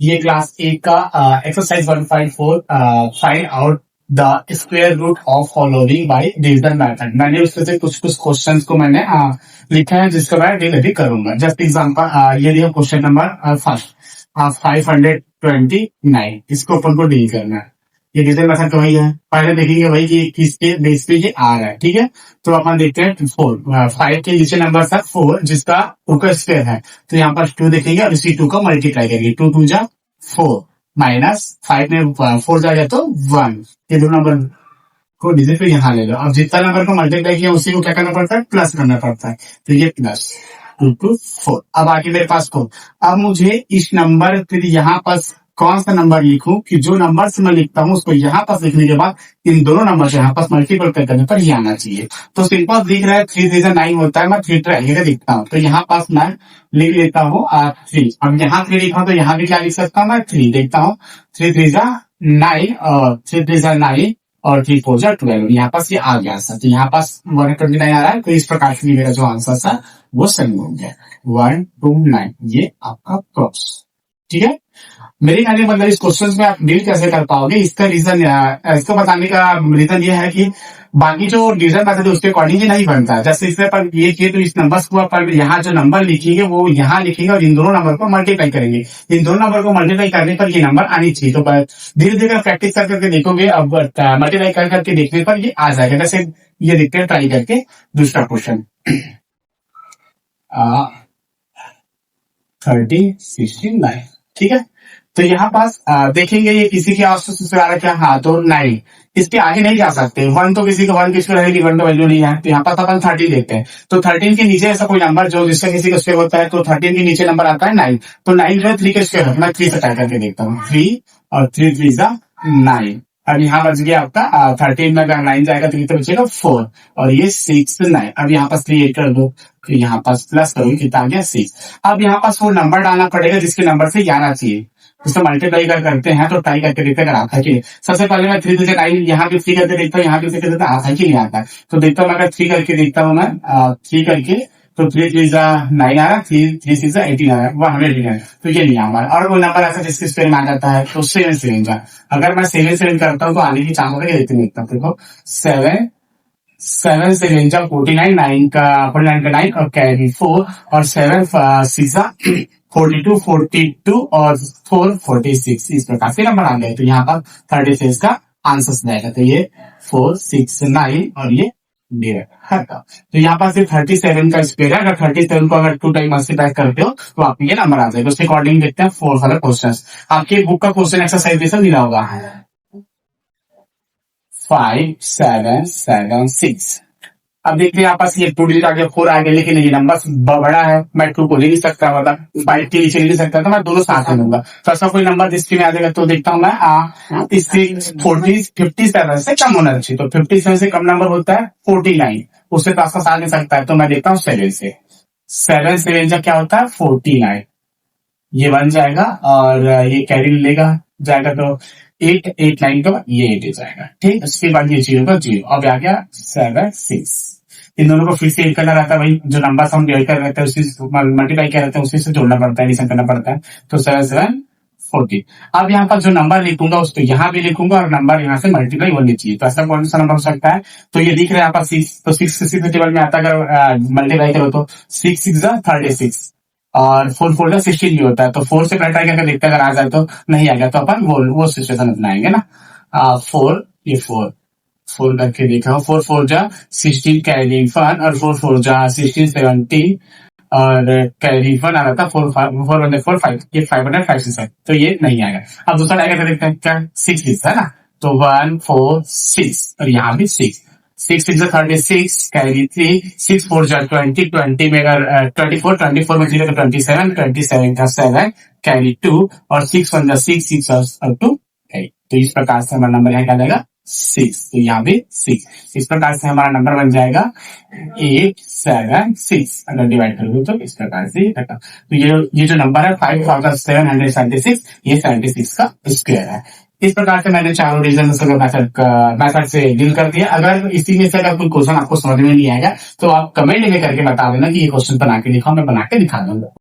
ये क्लास 8 का exercise 1.4 find out the square root of following by division method. मैंने उसमें से कुछ कुछ क्वेश्चंस को मैंने लिखा है जिसका मैं डील अभी करूंगा। जस्ट एग्जांपल ये लिया क्वेश्चन नंबर फर्स्ट 529, इसको अपन को डील करना है। ये डिवीजन मेथड का वही है। पहले देखेंगे भाई कि किसके बेस पे ये आ रहा है, ठीक है। तो अपन देखते हैं 4 5 के नीचे नंबर था 4 जिसका 2 का स्क्वायर है, तो यहाँ पर 2 देखेंगे और इसी 2 का मल्टीप्लाई करेंगे। 2 2 जा 4 माइनस 5 में 4 जाएगा तो 1। ये दो नंबर को डिजिट पे यहाँ ले लो। अब जितना नंबर को मल्टीप्लाई किया उसी को क्या करना पड़ता है, प्लस करना पड़ता है। तो ये प्लस 2 to 4। अब आगे मेरे पास 4। अब मुझे इस नंबर फिर यहाँ पास कौन सा नंबर लिखूं कि जो नंबर से मैं लिखता हूँ उसको यहाँ पास लिखने के बाद इन दोनों नंबर से यहाँ पास मल्टीपल करने पर ये आना चाहिए। तो सिंपल दिख रहा है 3 3 9 होता है, मैं 3 ट्राई लिखता हूँ। तो यहाँ पास मैं लिख लेता हूँ 3। अब यहाँ 3 लिखा हूँ तो यहाँ भी क्या लिख सकता हूँ मैं 3। देखता हूँ 3 3 9 और 3 3 9 और 3 4 12। यहाँ पास ये आ गया सर। तो यहाँ पास 129 आ रहा है। तो इस प्रकार से मेरा जो आंसर था वो सही हो गया 129। ये आपका क्रॉस, ठीक है। मेरे कहने का मतलब इस क्वेश्चन में आप डील कैसे कर पाओगे, इसका रीजन इसको बताने का रीजन ये है कि बाकी जो डिवीजन मेथड है उसके अकॉर्डिंग ही नहीं बनता। जैसे इसमें पर ये किए तो इस नंबर को पर यहाँ जो नंबर लिखेंगे वो यहाँ लिखेंगे और इन दोनों नंबर को मल्टीप्लाई करेंगे। इन दोनों नंबर को मल्टीप्लाई करने पर ये नंबर आनी चाहिए। तो धीरे धीरे प्रैक्टिस कर करके देखोगे, अब मल्टीप्लाई कर करके देखने पर ये आ जाएगा। जैसे ये देखते हैं ट्राई करके दूसरा क्वेश्चन 3069, ठीक है। तो यहाँ पास देखेंगे ये किसी के आसपास से आ रहा क्या, हाँ तो 9। इसके आगे नहीं जा सकते। 1 तो किसी का 1 किसको रहेगी, 1 तो वैल्यू नहीं है। तो यहाँ पास अपन 13 देखते हैं। तो 13 के नीचे ऐसा कोई नंबर जो जिसका किसी का स्क्वायर होता है, तो 13 के नीचे नंबर आता है 9। तो 9 जो है 3 का स्क्वायर है। मैं 3 से ट्राई करके देखता हूँ। 3 और 3 3 9। अब यहाँ बच गया आपका 13 में अगर 9 जाएगा तो कितना बचेगा 4 और ये 6 9। अब यहाँ पास 3 कर दो, फिर यहाँ पास प्लस करोगे कितना आ गया 6। अब यहाँ पास वो नंबर डालना पड़ेगा जिसके नंबर से 11 चाहिए। उसको मल्टीप्लाई करते हैं तो ट्राई करके देखते हैं अगर आता है कि सबसे पहले मैं 3 9 यहाँ भी 3 करके देखता हूँ, यहाँ भी 3 करके आता है कि नहीं आता है। तो देखता हूँ अगर 3 करके देखता हूँ मैं 3 करके, तो 3 3 9 आ रहा है, 3 6 18 आ रहा है, 118। तो ये नहीं आ रहा है। और वो नंबर ऐसा जिसके स्क्वायर में आ जाता है तो 7 7 जा। अगर मैं 7 7 करता हूँ तो आने की चांस होता है। देखता हूँ देखो 7 7 7 जा 49, 9 का 9 और कैरी 4 और 7 6 42 42 और 4 46। इस प्रकार से नंबर आ गए। तो यहाँ पर 36 का आंसर जाएगा। तो ये 4 6 9 और ये हटा। तो यहाँ पर सिर्फ 37 का स्क्वायर है। अगर 37 को अगर 2 टाइम मल्टीप्लाई करते हो तो आपको ये नंबर आ जाएगा। उसके अकॉर्डिंग देखते हैं 4 वाला क्वेश्चन। आपके बुक का क्वेश्चन एक्सरसाइज जैसा मिला होगा 5 7 7 6। अब देखते हैं यहाँ पास ये 2 डिजिट आ गया, 4 आ गया, लेकिन ये नंबर बड़ा है, मैं 2 को ले नहीं सकता, मतलब 5 के नीचे ले नहीं सकता, तो मैं दोनों साथ में लूंगा। तो ऐसा कोई नंबर जिसके में आ जाएगा तो देखता हूँ मैं इससे 57 से कम होना चाहिए। तो 57 से कम नंबर होता है 49, उससे तो आसपास आ नहीं सकता है। तो मैं देखता हूँ 7 से। 7 7 क्या होता है 49, ये बन जाएगा और ये कैरी लेगा जाएगा तो 8 8 9 का ये 8 जाएगा, ठीक। उसके बाद ये 0 का 0। अब आ गया 7 6। इन दोनों को फिर से ऐड करना रहता है, वही जो नंबर हम डिवाइड कर रहे थे उसी मल्टीप्लाई कर रहे थे उसी से जोड़ना पड़ता है, एडिशन करना पड़ता है। तो 7 7 40। अब यहाँ पर जो नंबर लिखूंगा उसको यहाँ भी लिखूंगा और नंबर यहाँ से मल्टीप्लाई होनी चाहिए। तो ऐसा कौन सा नंबर हो सकता है, तो ये दिख रहा है यहाँ पर 6। तो 6 से 6 टेबल में आता है, अगर मल्टीप्लाई करो तो 6 6 36 और 4 4 16 भी होता है। तो 4 से ट्राई करके देखते हैं, अगर आ जाए तो, नहीं आ गया तो अपन वो सिचुएशन अपनाएंगे ना। 4 ये 4 करके देखा हूँ। 4 4 16 कैरी 1 और 4 4 16 17 और कैरी 1 आ रहा था 4 4 4 5, ये 5 है। तो ये नहीं आएगा। अब दूसरा ट्राई करके देखते हैं क्या 6 है ना। तो 1 4 6 और यहाँ भी 6 6 6 36 कैरी 3 6 4 20 20 में अगर 24 में 0 तो 27 का 7 कैरी 2 और 6 1 6 6 और 2 8। तो इस प्रकार से हमारा नंबर यहाँ क्या जाएगा 6। तो यहाँ भी 6। इस प्रकार से हमारा नंबर बन जाएगा 8 7 6। अगर डिवाइड करोगे तो इस प्रकार से तो ये जो नंबर है 5776, ये 76 का स्क्वायर है। इस प्रकार से मैंने चारों रीजन मेथड से डील कर दिया। अगर इसी में से अगर कोई क्वेश्चन आपको समझ में नहीं आएगा तो आप कमेंट में करके बता देना कि ये क्वेश्चन बना के दिखाओ, मैं बना के दिखा दूंगा।